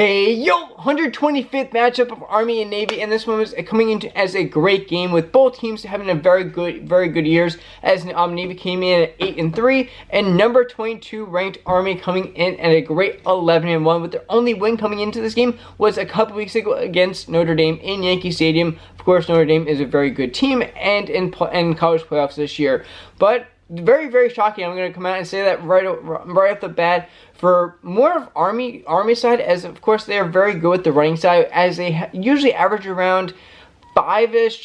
Hey yo, 125th matchup of Army and Navy, and this one was coming into as a great game with both teams having a very good years. As Navy came in at 8-3, and number 22 ranked Army coming in at a great 11-1. With their only win coming into this game was a couple weeks ago against Notre Dame in Yankee Stadium. Of course, Notre Dame is a very good team and in college playoffs this year, but very shocking. I'm going to come out and say that right off the bat. For more of Army side, as of course they are very good with the running side, as they usually average around 5-ish,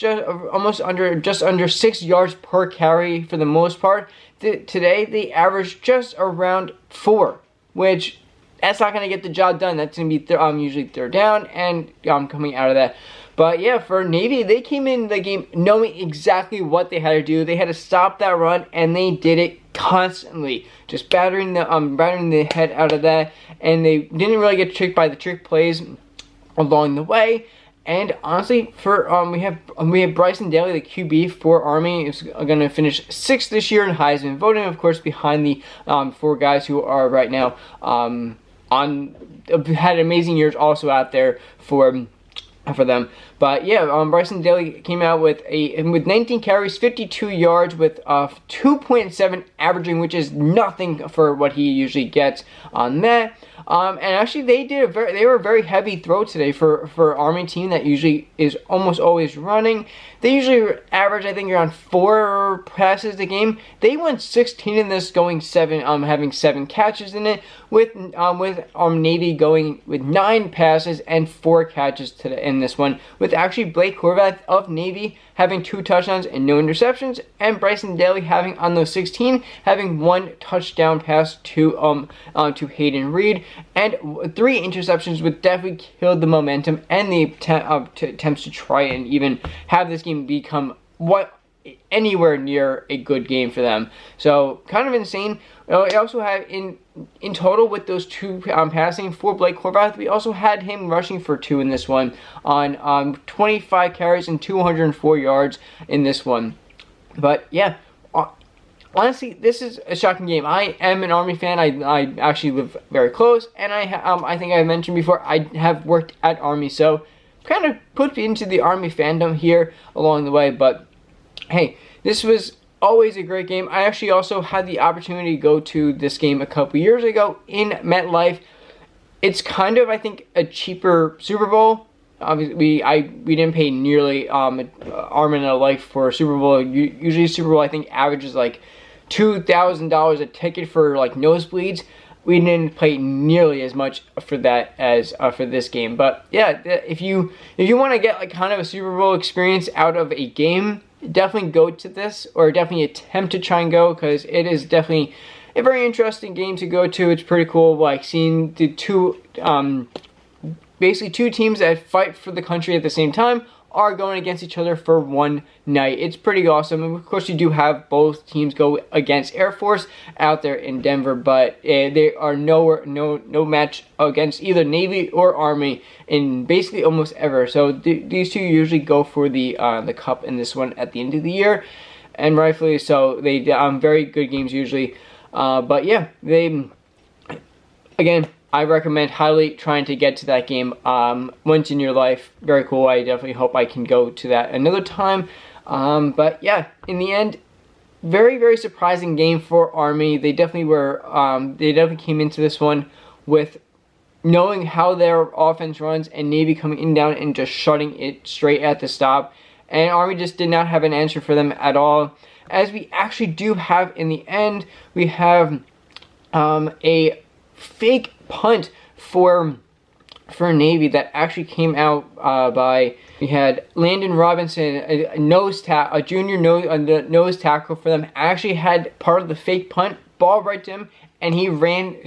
just under 6 yards per carry for the most part. Today they average just around 4, which that's not going to get the job done. That's going to be usually third down and coming out of that. But yeah, for Navy, they came in the game knowing exactly what they had to do. They had to stop that run, and they did it constantly, just battering the head out of that. And they didn't really get tricked by the trick plays along the way. And honestly, for we have Bryson Daly, the QB for Army, is going to finish 6th this year in Heisman voting, of course, behind the 4 guys who are right now had amazing years also out there for them. But yeah, Bryson Daly came out with 19 carries, 52 yards, with 2.7 averaging, which is nothing for what he usually gets on that. And actually, they were a very heavy throw today for Army team that usually is almost always running. They usually average, I think, around 4 passes a game. They went 16 in this, going 7, having 7 catches in it, with Navy going with 9 passes and 4 catches today in this one, with actually Blake Horvath of Navy having 2 touchdowns and no interceptions, and Bryson Daly having, on those 16, having 1 touchdown pass to Hayden Reed, and 3 interceptions, which definitely killed the momentum and the attempts to try and even have this game become anywhere near a good game for them. So kind of insane. I also have in total with those 2 passing for Blake Horvath, we also had him rushing for 2 in this one on 25 carries and 204 yards in this one. But yeah, honestly, this is a shocking game. I am an Army fan. I actually live very close, and I think I mentioned before, I have worked at Army, so kind of put me into the Army fandom here along the way. But hey, this was always a great game. I actually also had the opportunity to go to this game a couple years ago in MetLife. It's kind of, I think, a cheaper Super Bowl. Obviously, we didn't pay nearly arm and a leg for a Super Bowl. Usually, Super Bowl, I think, averages like $2,000 a ticket for like nosebleeds. We didn't pay nearly as much for that as for this game. But yeah, if you want to get like kind of a Super Bowl experience out of a game, definitely go to this, or definitely attempt to try and go, because it is definitely a very interesting game to go to. It's pretty cool, like seeing the basically 2 teams that fight for the country at the same time are going against each other for one night. It's pretty awesome. And of course, you do have both teams go against Air Force out there in Denver, but they are no match against either Navy or Army in basically almost ever. So these 2 usually go for the cup in this one at the end of the year, and rightfully so. They very good games usually. But yeah, again, I recommend highly trying to get to that game once in your life. Very cool. I definitely hope I can go to that another time. But yeah, in the end, very surprising game for Army. They definitely were. They definitely came into this one with knowing how their offense runs, and Navy coming in down and just shutting it straight at the stop. And Army just did not have an answer for them at all. As we actually do have in the end, we have a fake punt for Navy that actually came out by, we had Landon Robinson, a junior nose tackle for them, actually had part of the fake punt, ball right to him, and he ran,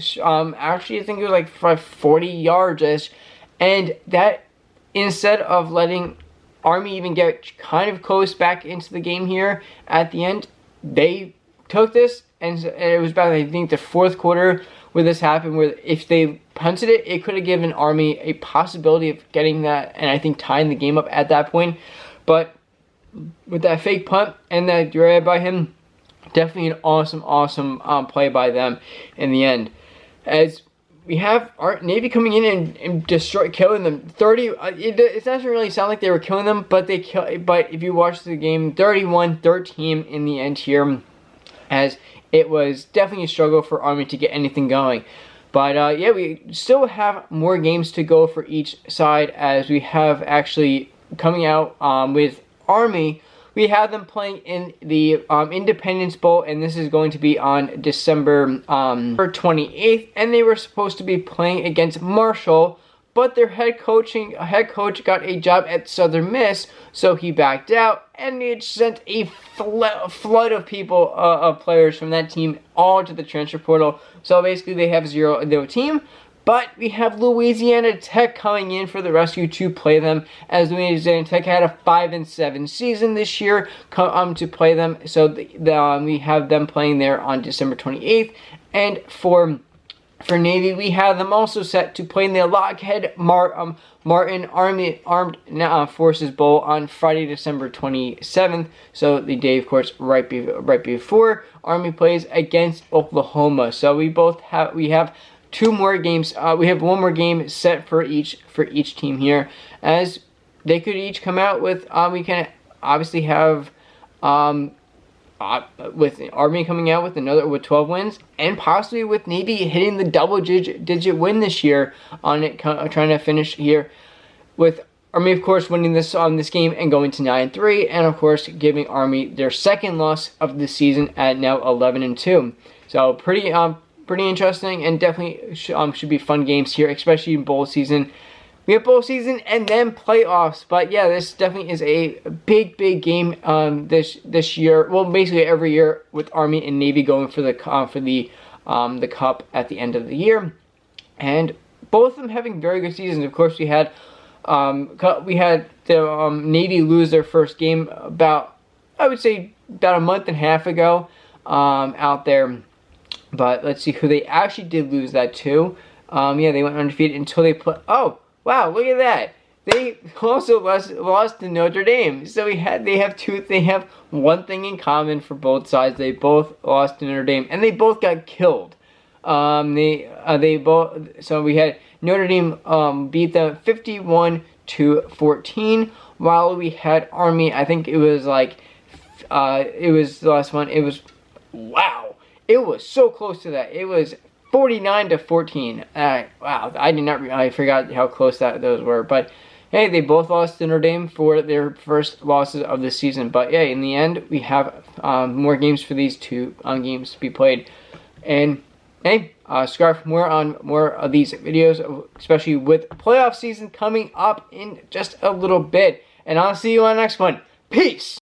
actually I think it was like 40 yards, and that, instead of letting Army even get kind of close back into the game here at the end, they took this, and it was about, I think, the 4th quarter where this happened, where if they punted it, it could have given Army a possibility of getting that, and I think tying the game up at that point. But with that fake punt and that grab by him, definitely an awesome play by them in the end. As we have our Navy coming in and killing them. 30. It doesn't really sound like they were killing them, but but if you watch the game, 31-13 in the end here, as it was definitely a struggle for Army to get anything going. But yeah, we still have more games to go for each side, as we have actually coming out with Army. We have them playing in the Independence Bowl, and this is going to be on December 28th. And they were supposed to be playing against Marshall, but their head coach got a job at Southern Miss, so he backed out, and it sent a flood of people, of players from that team, all to the transfer portal. So basically, they have zero team. But we have Louisiana Tech coming in for the rescue to play them, as Louisiana Tech had a 5-7 season this year to play them. So we have them playing there on December 28th. And for Navy, we have them also set to play in the Lockheed Martin Army Armed Forces Bowl on Friday, December 27th. So the day, of course, right before Army plays against Oklahoma. So we have 2 more games. We have 1 more game set for each team here, as they could each come out with. We can obviously have with Army coming out with 12 wins, and possibly with Navy hitting the double-digit win this year on it, trying to finish here with Army, of course, winning this game and going to 9-3, and of course giving Army their 2nd loss of the season at now 11-2. So pretty interesting, and definitely should be fun games here, especially in bowl season. We have bowl season and then playoffs, but yeah, this definitely is a big game this year. Well, basically every year, with Army and Navy going for the cup at the end of the year, and both of them having very good seasons. Of course, we had the Navy lose their first game about a month and a half ago out there. But let's see who they actually did lose that to. Yeah, they went undefeated until they put. Oh, wow! Look at that. They also lost to Notre Dame. So they have one thing in common for both sides. They both lost to Notre Dame, and they both got killed. They both. So we had Notre Dame beat them 51-14, while we had Army. I think it was it was the last one. It was wow. It was so close to that. It was 49-14. Wow, I forgot how close those were. But hey, they both lost to Notre Dame for their first losses of the season. But yeah, in the end, we have more games for these 2 games to be played. And hey, subscribe for more of these videos, especially with playoff season coming up in just a little bit. And I'll see you on the next one. Peace.